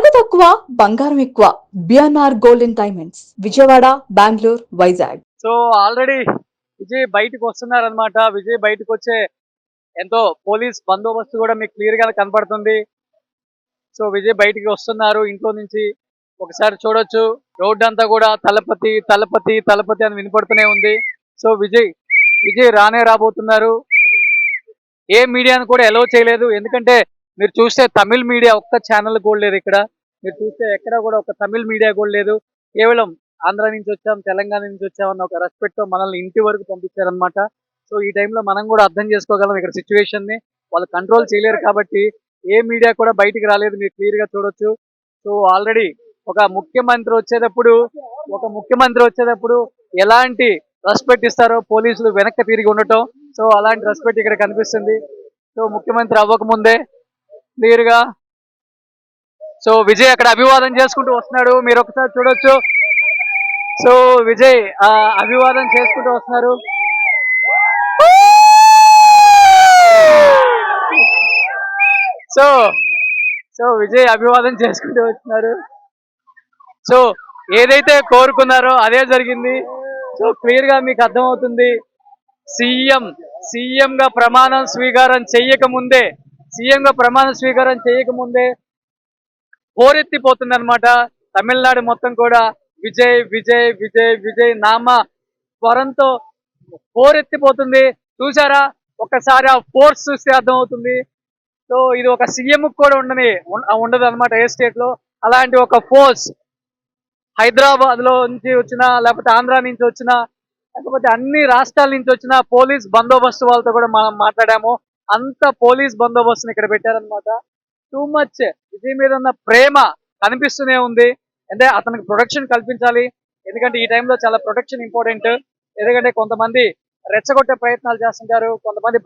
తరుగు తక్కువ బంగారం ఎక్కువ. BNR golden diamonds, Vijayawada, Bengaluru, Vizag. So already Vijay బయటకు వస్తున్నారనమాట. విజయ్ బయటకు వచ్చే ఎంతో పోలీస్ బందోబస్తు కూడా మీకు క్లియర్ గా కనపడుతుంది. సో విజయ్ బయటికి వస్తున్నారు ఇంట్లో నుంచి. ఒకసారి చూడొచ్చు, రోడ్ అంతా కూడా తలపతి తలపతి తలపతి అని వినపడుతూనే ఉంది. సో విజయ్ రానే రాబోతున్నారు. ఏ మీడియాను కూడా ఎలో చేయలేదు. ఎందుకంటే మీరు చూస్తే తమిళ్ మీడియా ఒక్క ఛానల్ కూడా లేదు ఇక్కడ. మీరు చూస్తే ఎక్కడ కూడా ఒక తమిళ్ మీడియా కూడా లేదు. కేవలం ఆంధ్ర నుంచి వచ్చాం, తెలంగాణ నుంచి వచ్చామన్న ఒక రెస్పెక్ట్ తో మనల్ని ఇంటి వరకు పంపించారనమాట. సో ఈ టైంలో మనం కూడా అర్థం చేసుకోగలం ఇక్కడ సిచ్యువేషన్ ని. వాళ్ళు కంట్రోల్ చేయలేరు కాబట్టి ఏ మీడియా కూడా బయటికి రాలేదు, మీరు క్లియర్ గా చూడొచ్చు. సో ఆల్రెడీ ఒక ముఖ్యమంత్రి వచ్చేటప్పుడు ఎలాంటి రెస్పెక్ట్ ఇస్తారో పోలీసులు వెనక్కి తిరిగి ఉండటం. సో అలాంటి రెస్పెక్ట్ ఇక్కడ కనిపిస్తుంది. సో ముఖ్యమంత్రి అవ్వకముందే క్లియర్ గా సో విజయ్ అక్కడ అభివాదం చేసుకుంటూ వస్తున్నాడు, మీరు ఒకసారి చూడొచ్చు. సో విజయ్ అభివాదం చేసుకుంటూ వస్తున్నారు. సో విజయ్ అభివాదం చేసుకుంటూ వస్తున్నారు. సో ఏదైతే కోరుకున్నారో అదే జరిగింది. సో క్లియర్ గా మీకు అర్థమవుతుంది. సీఎం గా ప్రమాణ స్వీకారం చేయకముందే పోరెత్తిపోతుంది అనమాట తమిళనాడు మొత్తం కూడా. విజయ్ విజయ్ విజయ్ విజయ్ నామ స్వరంతో పోరెత్తిపోతుంది. చూసారా, ఒక్కసారి ఆ ఫోర్స్ చూస్తే అర్థమవుతుంది. సో ఇది ఒక సీఎం కూడా ఉండదు అనమాట ఏ స్టేట్ లో. అలాంటి ఒక ఫోర్స్ హైదరాబాద్ లో నుంచి వచ్చిన, లేకపోతే ఆంధ్ర నుంచి వచ్చిన, లేకపోతే అన్ని రాష్ట్రాల నుంచి వచ్చిన పోలీస్ బందోబస్తు వాళ్ళతో కూడా మనం మాట్లాడాము. అంత పోలీస్ బందోబస్తుని ఇక్కడ పెట్టారనమాట. టూ మచ్ విజయ్ మీద ఉన్న ప్రేమ కనిపిస్తూనే ఉంది. అంటే అతనికి ప్రొటెక్షన్ కల్పించాలి. ఎందుకంటే ఈ టైంలో చాలా ప్రొటెక్షన్ ఇంపార్టెంట్. ఎందుకంటే కొంతమంది రెచ్చగొట్టే ప్రయత్నాలు చేస్తుంటారు, కొంతమంది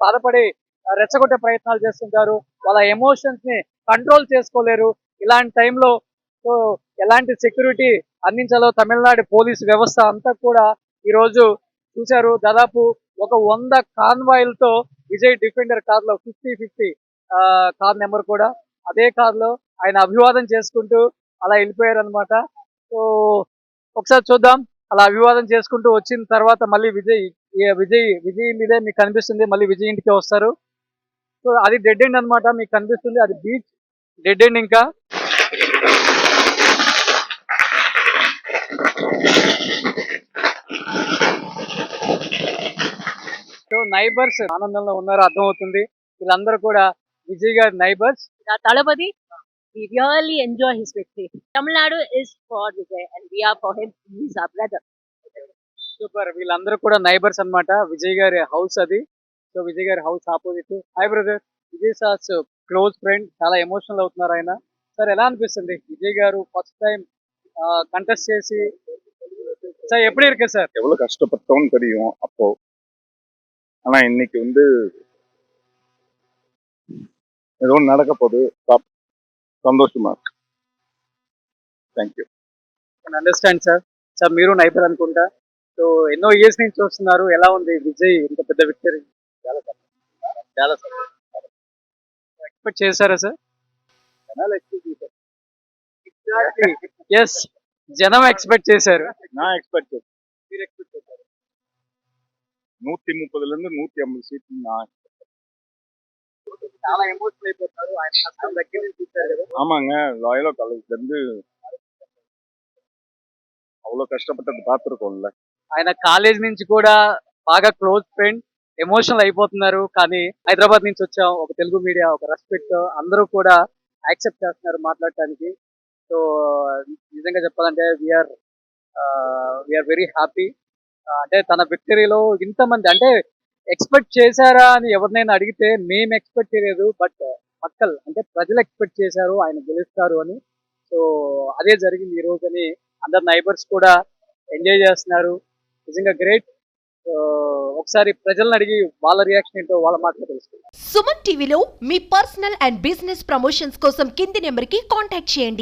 బాధపడి రెచ్చగొట్టే ప్రయత్నాలు చేస్తుంటారు. వాళ్ళ ఎమోషన్స్ ని కంట్రోల్ చేసుకోలేరు. ఇలాంటి టైంలో సో ఎలాంటి సెక్యూరిటీ అందించాలో తమిళనాడు పోలీసు వ్యవస్థ అంతా కూడా ఈ రోజు చూశారు. దాదాపు ఒక 100 కాన్వాయిలతో విజయ్ డిఫెండర్ కార్ లో 50 కార్ నెంబర్ కూడా అదే కార్ లో ఆయన అభివాదం చేసుకుంటూ అలా వెళ్ళిపోయారు అనమాట. సో ఒకసారి చూద్దాం. అలా అభివాదం చేసుకుంటూ వచ్చిన తర్వాత మళ్ళీ విజయ్ మీదే మీకు కనిపిస్తుంది. మళ్ళీ విజయ్ ఇంటికి వస్తారు. సో అది డెడ్ ఎండ్ అనమాట, మీకు కనిపిస్తుంది. అది బీచ్ డెడ్ ఎండ్. ఇంకా సో నైబర్స్ ఆనందంలో ఉన్నారో అర్థమవుతుంది. వీళ్ళందరూ కూడా విజయ్ గారి neighbours. Talapati, we really enjoy his victory. Tamil Nadu is for Vijay and we are for him. He is our brother. Super. వీళ్ళందరూ కూడా నైబర్స్ అన్నమాట. విజయ్ గారి హౌస్ అది. సో విజయ్ గారి house opposite. Hi brother. Vijay sir's close friend. చాలా emotional అవుతున్నారు ఆయన. Sir ఎలా అనిపిస్తుంది Vijay garu first time contest చేసి? சார் எப்படி இருக்கு சார்? எவ்வளவு கஷ்டப்பட்டோம்னு தெரியும் அப்போ. ஆனா இன்னைக்கு ఏదో நடக்க போகுது, సంతోషమా. Thank you. Understand sir. Sir మీరు నైబర్ అనుకుంటా. సో ఎన్నో ఇయర్స్ నుంచి చూస్తున్నారు. ఎలా ఉంది విజయ్ ఇంత పెద్ద విక్టరీ? చాలా ఎక్స్పెక్ట్ చేశారా సార్? జనాలు ఎక్స్పెక్ట్ చేశారు. ఎస్, జనం ఎక్స్పెక్ట్ చేశారు. నా ఎక్స్పెక్ట్ చేశారు. మీరు ఎక్స్పెక్ట్ చేశారు 130 నుంచి 150 సీట్లు. నా చాలా ఎమోషనల్ అయిపోతారు. ఆయన కష్టం దగ్గర నుంచి చూశారు కదా. ஆமாங்க, லாயலோ காலேஜ்ல இருந்து அவ்வளவு கஷ்டப்பட்டது பார்த்துருக்கோம்ல. ఆయన కాలేజ్ నుంచి కూడా బాగా క్లోజ్ ఫ్రెండ్. ఎమోషనల్ అయిపోతున్నారు. కానీ హైదరాబాద్ నుంచి వచ్చాం, ఒక తెలుగు మీడియా, ఒక రెస్పెక్ట్, అందరూ కూడా యాక్సెప్ట్ చేస్తున్నారు మాట్లాడటానికి. సో నిజంగా చెప్పాలంటే వీఆర్ వెరీ హ్యాపీ. అంటే తన విక్టరీలో ఇంతమంది అంటే ఎక్స్పెక్ట్ చేశారా అని ఎవరినైనా అడిగితే మేము ఎక్స్పెక్ట్ చేయలేదు. బట్ మక్కల్ అంటే ప్రజలు ఎక్స్పెక్ట్ చేశారు ఆయన గెలుస్తారు అని. సో అదే జరిగింది ఈ రోజు అని అందరు నైబర్స్ కూడా ఎంజాయ్ చేస్తున్నారు. నిజంగా గ్రేట్. ఒకసారి ప్రజలను అడిగి వాళ్ళ రియాక్షన్ ఏంటో వాళ్ళ మాటలో తెలుసుకుంటాం. సుమన్ టీవీలో మీ పర్సనల్ అండ్ బిజినెస్ ప్రమోషన్స్ కోసం కింది నెంబర్కి కాంటాక్ట్ చేయండి.